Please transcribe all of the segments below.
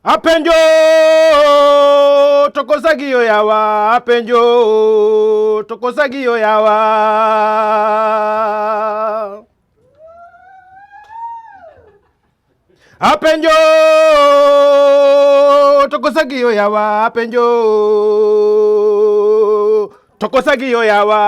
Apenjo tokosagiyo yawa, apenjo tokosagiyo yawa. Apenjo tokosagiyo yawa, apenjo tokosagiyo yawa.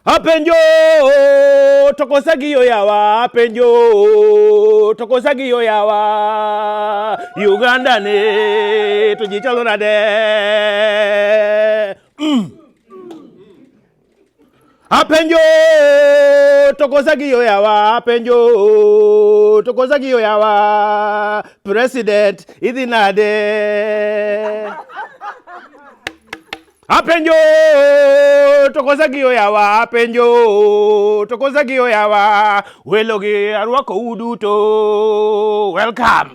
Apenjo tokosagiyo yawa, apenjo tokosagiyo yawa. Uganda ne tujichalona de. Apenjo tokosagiyo yawa, apenjo tokosagiyo yawa. President idinade. Apenjo tokosagiyo yawa, apenjo tokosagiyo yawa. Welogi arwako uduto. Welcome.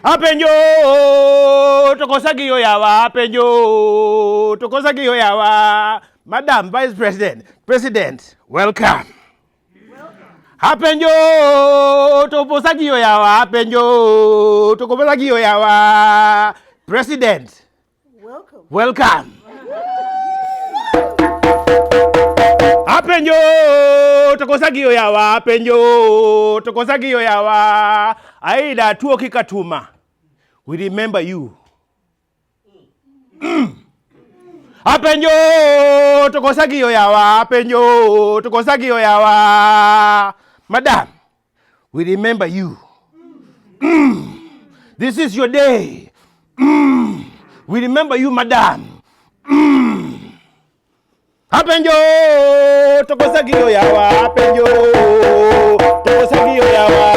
Apenjo tokosagiyo yawa, apenjo tokosagiyo yawa. Madam Vice President, President, welcome. Apenjo tokosagiyo yawa, apenjo tokosagiyo yawa. President, welcome. Apenjo tokosagiyo yawa, apenjo tokosagiyo yawa. Aida tuoki katuma. We remember you. Apenjo tokosagiyo yawa, apenjo tokosagiyo yawa. Madam, we remember you. This is your day. We remember you, madam. Apenjo tokosagiyo yawa, apenjo tokosagiyo yawa.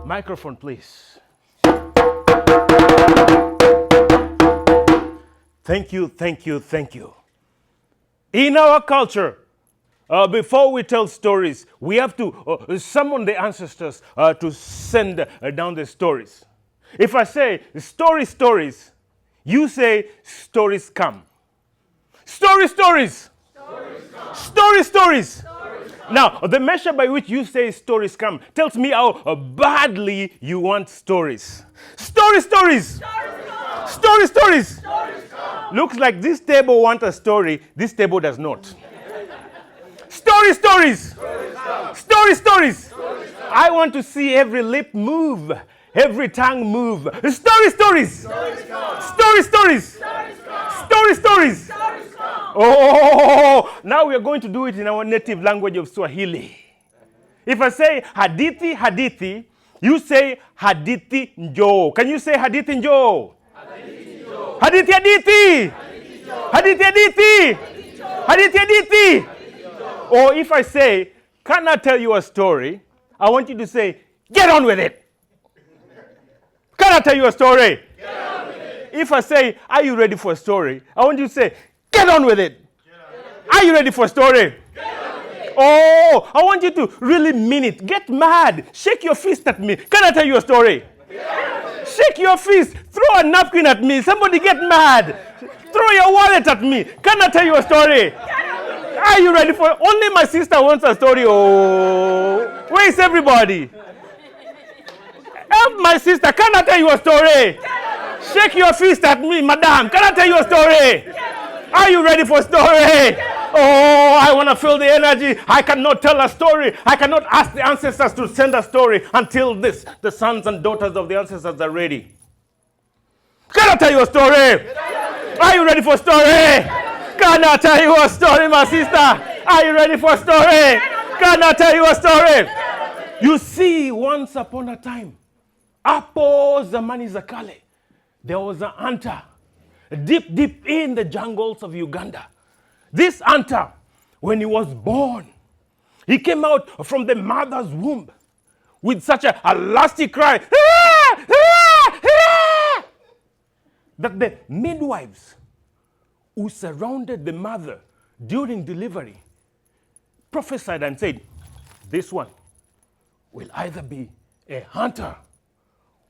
Microphone, please. Thank you, thank you, thank you. In our culture, before we tell stories, we have to summon the ancestors to send down the stories. If I say stories, you say stories come. Stories. Stories. Now, the measure by which you say stories come tells me how badly you want stories. Stories. Looks like this table wants a story, this table does not. Stories. I want to see every lip move, every tongue move. Stories. Oh, now we are going to do it in our native language of Swahili. If I say hadithi, you say hadithi njo. Can you say hadithi njo? Hadithi. Or if I say, can I tell you a story? I want you to say, get on with it. Can I tell you a story? Get on with it. If I say, are you ready for a story? I want you to say, get on with it. Are you ready for a story? Oh, I want you to really mean it. Get mad. Shake your fist at me. Can I tell you a story? Shake your fist. Throw a napkin at me. Somebody get mad. Throw your wallet at me. Can I tell you a story? Are you ready for it? Only my sister wants a story. Oh, where is everybody? Help my sister. Can I tell you a story? Shake your fist at me, madam. Can I tell you a story? Are you ready for a story? Oh, I want to feel the energy. I cannot tell a story. I cannot ask the ancestors to send a story until the sons and daughters of the ancestors are ready. Can I tell you a story? Are you ready for a story? Can I tell you a story, my sister? Are you ready for a story? Can I tell you a story? You see, once upon a time, hapo zamani za kale, there was a hunter deep in the jungles of Uganda. This hunter, when he was born, he came out from the mother's womb with such a lusty cry, that the midwives who surrounded the mother during delivery prophesied and said, this one will either be a hunter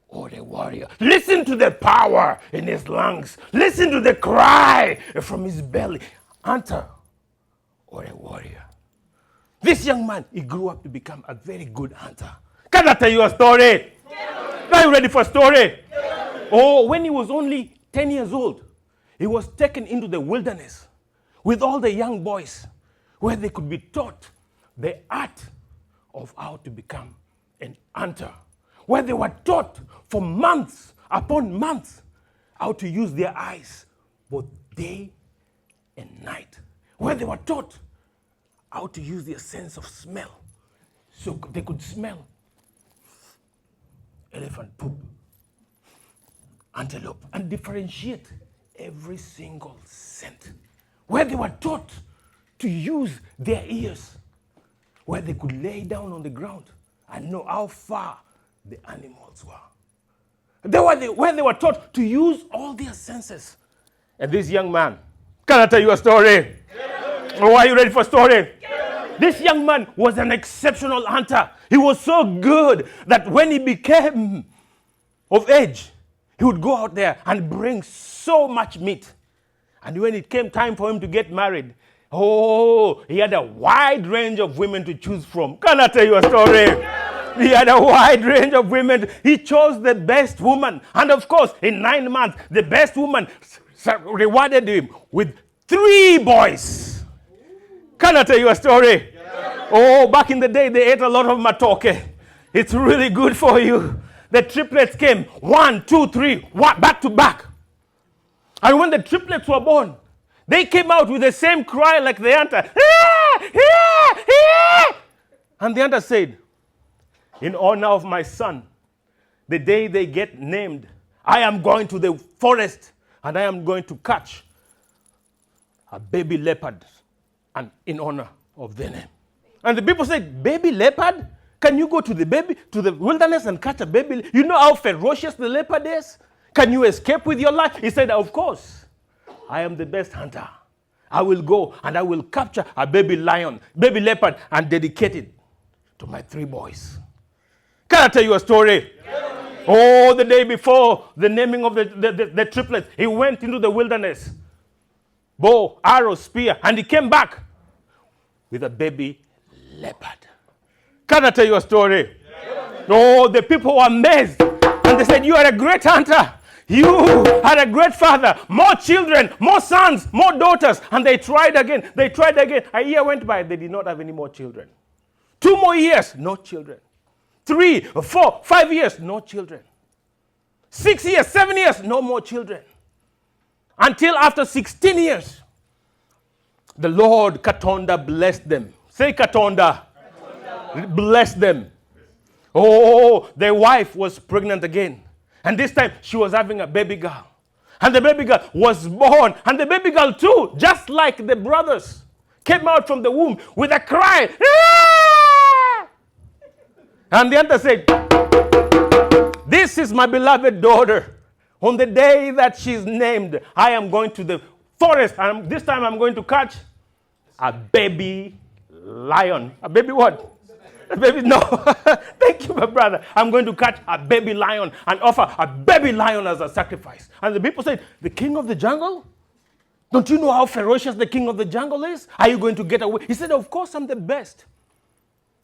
or a warrior. Listen to the power in his lungs. Listen to the cry from his belly. Hunter or a warrior. This young man, he grew up to become a very good hunter. Can I tell you a story? Are you ready for a story? Oh, when he was only 10 years old, he was taken into the wilderness with all the young boys where they could be taught the art of how to become an hunter, where they were taught for months upon months how to use their eyes both day and night, where they were taught how to use their sense of smell so they could smell elephant poop, antelope, and differentiate every single scent, where they were taught to use their ears, where they could lay down on the ground and know how far the animals were. Where they were taught to use all their senses. And this young man, can I tell you a story? Oh, are you ready for a story? This young man was an exceptional hunter. He was so good that when he became of age, he would go out there and bring so much meat. And when it came time for him to get married, oh, he had a wide range of women to choose from. Can I tell you a story? He had a wide range of women. He chose the best woman. And of course, in 9 months, the best woman rewarded him with 3 boys. Can I tell you a story? Yeah. Oh, back in the day, they ate a lot of matoke. It's really good for you. The triplets came, 1, 2, 3, back to back. And when the triplets were born, they came out with the same cry like the hunter. And the hunter said, in honor of my son, the day they get named, I am going to the forest and I am going to catch a baby leopard, and in honor of their name. And the people said, baby leopard? Can you go to the wilderness and catch a baby? You know how ferocious the leopard is? Can you escape with your life? He said, of course. I am the best hunter. I will go and I will capture a baby lion, baby leopard, and dedicate it to my 3 boys. Can I tell you a story? Yeah. Oh, the day before the naming of the triplets, he went into the wilderness. Bow, arrow, spear, and he came back with a baby leopard. Can I tell you a story? Yeah. Oh, the people were amazed. And they said, you are a great hunter. You are a great father. More children, more sons, more daughters. And they tried again. A year went by. They did not have any more children. 2 more years, no children. 3, 4, 5 years, no children. 6 years, 7 years, no more children. Until after 16 years, the Lord Katonda blessed them. Say Katonda. Blessed them. Oh, their wife was pregnant again. And this time, she was having a baby girl. And the baby girl was born. And the baby girl too, just like the brothers, came out from the womb with a cry. Ah! And the hunter said, this is my beloved daughter. On the day that she's named, I am going to the forest. And this time I'm going to catch a baby lion. A baby what? A baby, no. Thank you, my brother. I'm going to catch a baby lion and offer a baby lion as a sacrifice. And the people said, the king of the jungle? Don't you know how ferocious the king of the jungle is? Are you going to get away? He said, of course I'm the best.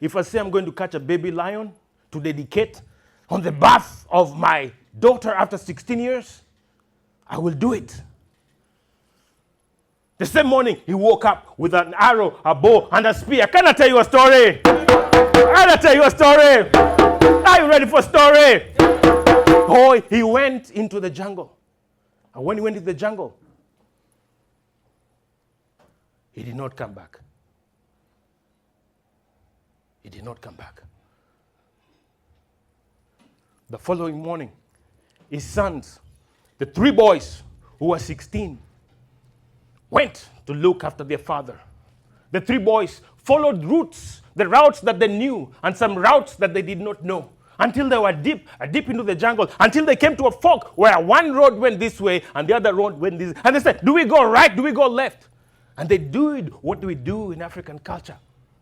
If I say I'm going to catch a baby lion to dedicate on the birth of my daughter after 16 years, I will do it. The same morning, he woke up with an arrow, a bow, and a spear. Can I tell you a story? Can I tell you a story? Are you ready for a story? Oh, he went into the jungle And when he went to the jungle, he did not come back. He did not come back. The following morning, his sons, the 3 boys who were 16, went to look after their father. The 3 boys followed the routes that they knew, and some routes that they did not know, until they were deep into the jungle, until they came to a fork where one road went this way and the other road went this way. And they said, do we go right? Do we go left? And they did what we do in African culture.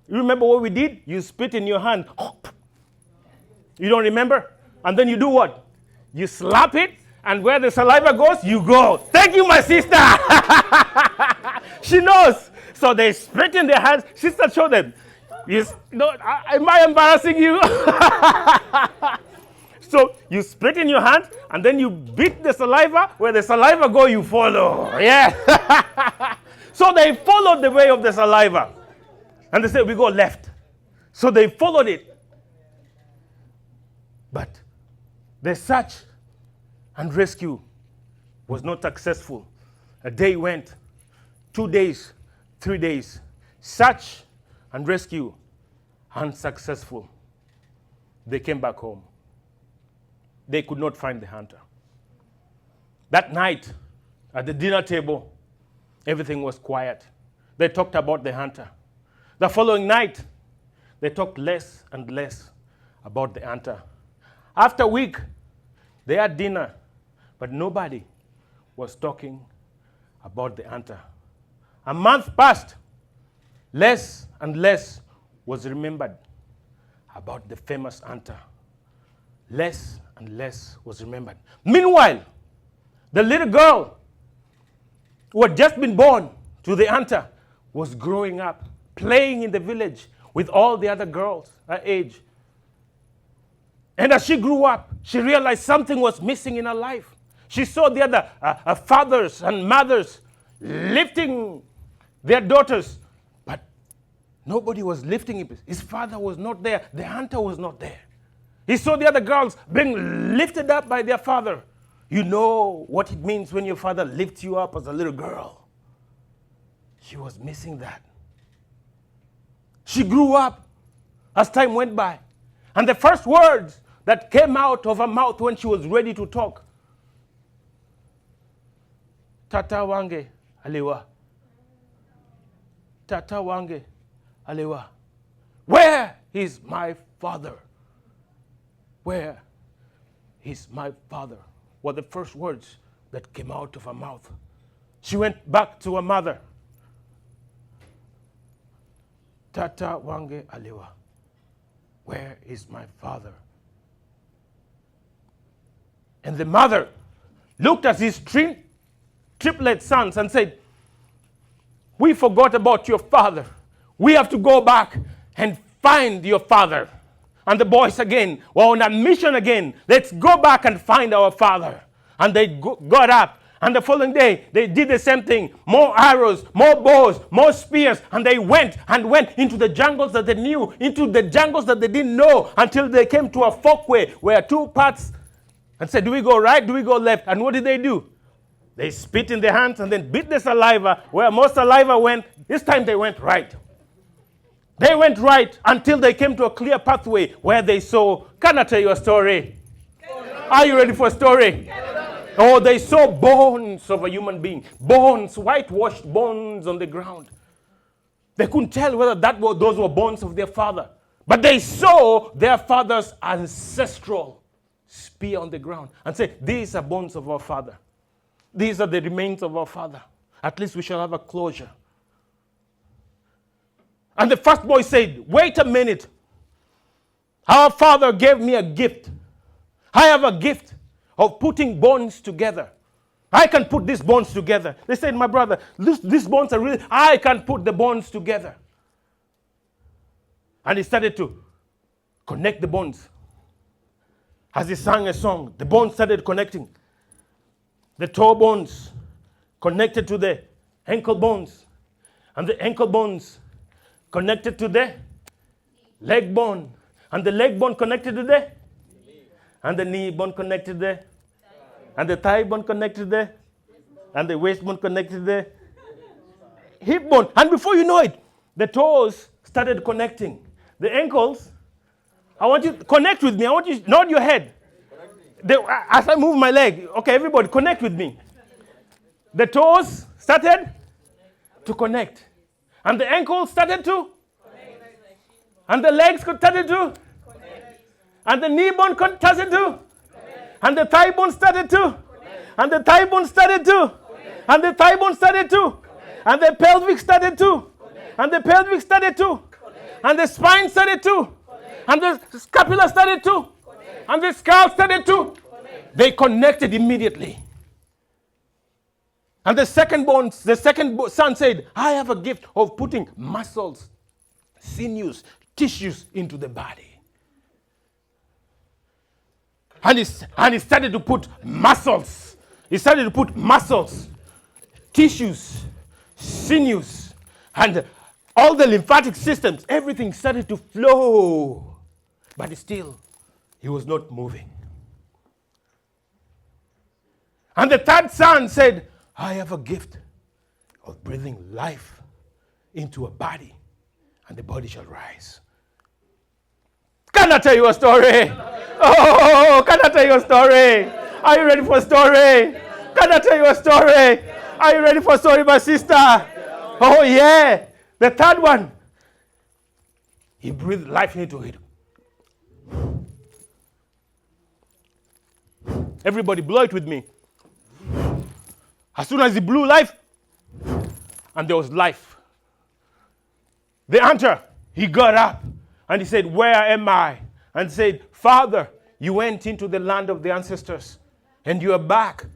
You remember what we did? You spit in your hand. You don't remember? And then you do what? You slap it, and where the saliva goes, you go. Thank you, my sister. She knows. So they spit in their hands. Sister, show them. Am I embarrassing you? So you spit in your hand, and then you beat the saliva. Where the saliva go, you follow. Yeah. So they followed the way of the saliva. And they said, we go left. So they followed it. But the search and rescue was not successful. A day went, 2 days, 3 days. Search and rescue, unsuccessful. They came back home. They could not find the hunter. That night, at the dinner table, everything was quiet. They talked about the hunter. The following night, they talked less and less about the hunter. After a week, they had dinner, but nobody was talking about the hunter. A month passed. Less and less was remembered about the famous hunter. Less and less was remembered. Meanwhile, the little girl who had just been born to the hunter was growing up, playing in the village with all the other girls her age. And as she grew up, she realized something was missing in her life. She saw the other fathers and mothers lifting their daughters, but nobody was lifting him. His father was not there. The hunter was not there. He saw the other girls being lifted up by their father. You know what it means when your father lifts you up as a little girl. She was missing that. She grew up as time went by. And the first words that came out of her mouth when she was ready to talk, Tata wange aliwa. Tata wange aliwa. Where is my father? Where is my father? Were the first words that came out of her mouth. She went back to her mother. Tata wange aliwa. Where is my father? And the mother looked at his triplet sons and said, we forgot about your father. We have to go back and find your father. And the boys again were on a mission again. Let's go back and find our father. And they got up. And the following day, they did the same thing. More arrows, more bows, more spears. And they went into the jungles that they knew, into the jungles that they didn't know, until they came to a forkway where 2 paths, and said, do we go right? Do we go left? And what did they do? They spit in their hands and then beat the saliva. Where most saliva went, this time they went right. They went right until they came to a clear pathway where they saw, can I tell you a story? Are you ready for a story? Oh, they saw bones of a human being. Bones, whitewashed bones on the ground. They couldn't tell whether those were bones of their father. But they saw their father's ancestral spear on the ground and said, these are bones of our father. These are the remains of our father. At least we shall have a closure. And the first boy said, wait a minute. Our father gave me a gift. I have a gift of putting bones together. I can put these bones together. They said, my brother, these bones are really, I can put the bones together. And he started to connect the bones. As he sang a song, the bones started connecting. The toe bones connected to the ankle bones. And the ankle bones connected to the leg bone. And the leg bone connected to the, and the knee bone connected there. And the thigh bone connected there. And the waist bone connected to the hip bone. And before you know it, the toes started connecting. The ankles, I want you to connect with me. I want you to nod your head. As I move my leg, okay, everybody connect with me. The toes started to connect. And the ankles started to connect. And the legs started to connect. And the knee bone started to connect. And the thigh bone started to connect. And the thigh bone started to connect. And the thigh bone started to connect. And the pelvic started to connect. And the pelvic started to connect. And the spine started to connect. And the scapula started to connect. And the scalp started to connect. They connected immediately. And the second son said, I have a gift of putting muscles, sinews, tissues into the body. And he started to put muscles. He started to put muscles, tissues, sinews, and all the lymphatic systems, everything started to flow. But still, he was not moving. And the third son said, I have a gift of breathing life into a body, and the body shall rise. Can I tell you a story? Oh, can I tell you a story? Are you ready for a story? Can I tell you a story? Are you ready for a story, my sister? Oh, yeah. The third one, he breathed life into it. Everybody blow it with me. As soon as he blew life, and there was life. The hunter, he got up and he said, where am I? And said, Father, you went into the land of the ancestors and you are back.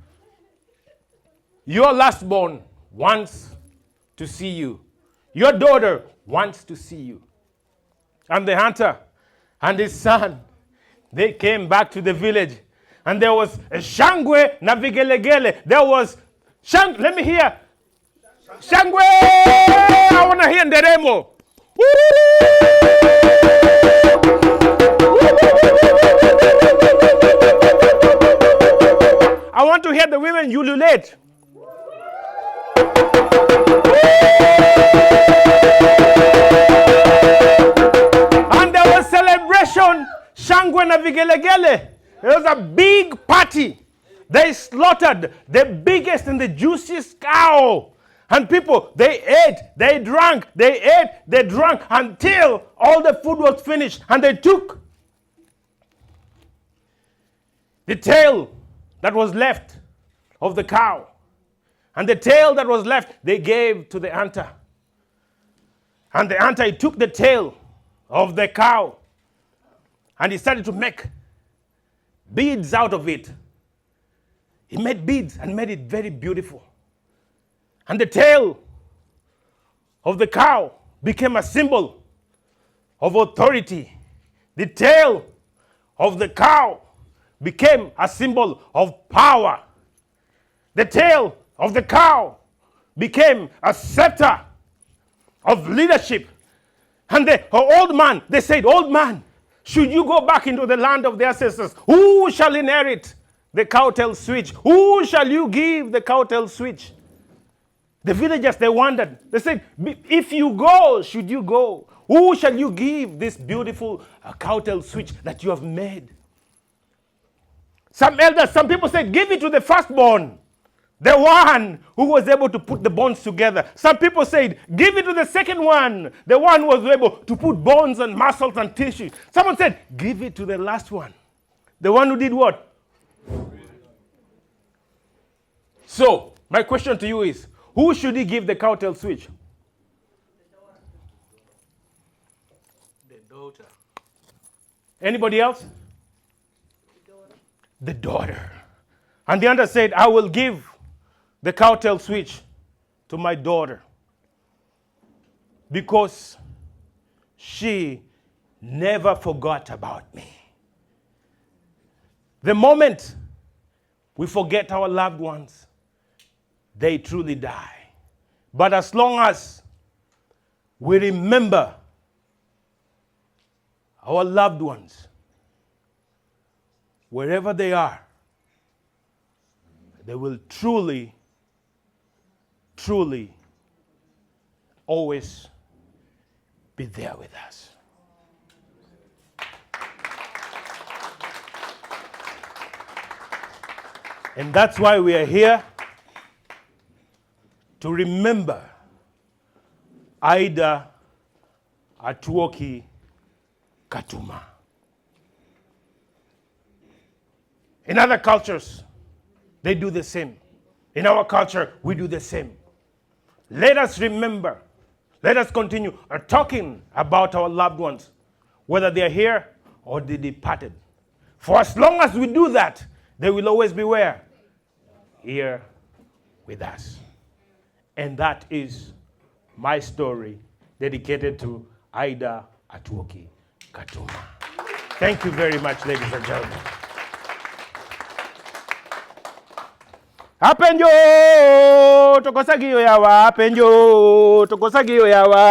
Your lastborn wants to see you. Your daughter wants to see you. And the hunter and his son, they came back to the village. And there was a shangwe na vigelegele. There was let me hear. Shangwe! I want to hear Nderemo. I want to hear the women ululate. And there was celebration. Shangwe na vigelegele. There was a big party. They slaughtered the biggest and the juiciest cow. And people, they ate, they drank, they ate, they drank until all the food was finished. And they took the tail that was left of the cow. And the tail that was left, they gave to the hunter. And the hunter, he took the tail of the cow. And he started to make beads out of it. He made beads and made it very beautiful. And the tail of the cow became a symbol of authority. The tail of the cow became a symbol of power. The tail of the cow became a scepter of leadership. And the old man, they said, old man, should you go back into the land of the ancestors, who shall inherit the cowtail switch? Who shall you give the cowtail switch? The villagers, they wondered. They said, if you go, should you go? Who shall you give this beautiful cowtail switch that you have made? Some elders, some people said, give it to the firstborn, the one who was able to put the bones together. Some people said, give it to the second one, the one who was able to put bones and muscles and tissue. Someone said, give it to the last one, the one who did what? So, my question to you is, who should he give the cowtail switch? The daughter. Anybody else? The daughter. And the hunter said, I will give the cowtail switch to my daughter because she never forgot about me. The moment we forget our loved ones, they truly die. But as long as we remember our loved ones, wherever they are, they will truly truly always be there with us. And that's why we are here, to remember Aida Atuoki Katuma. In other cultures, they do the same. In our culture, we do the same. Let us remember, let us continue talking about our loved ones, whether they are here or they departed. For as long as we do that, they will always be where? Here with us. And that is my story dedicated to Aida Atuoki Katuma. Thank you very much, ladies and gentlemen. Apenjo tokosagio yawa, apenjo tokosagio yawa.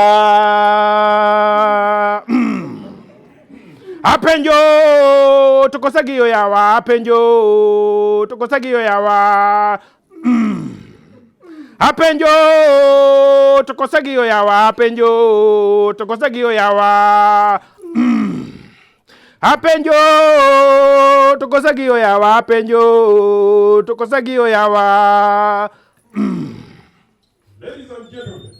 Apenjo tokosagio yawa, apenjo tokosagio yawa. Apenjo tokosagio yawa, apenjo tokosagio yawa. Apenjo tokosagio yawa, apenjo tokosagio yawa. Ladies and gentlemen,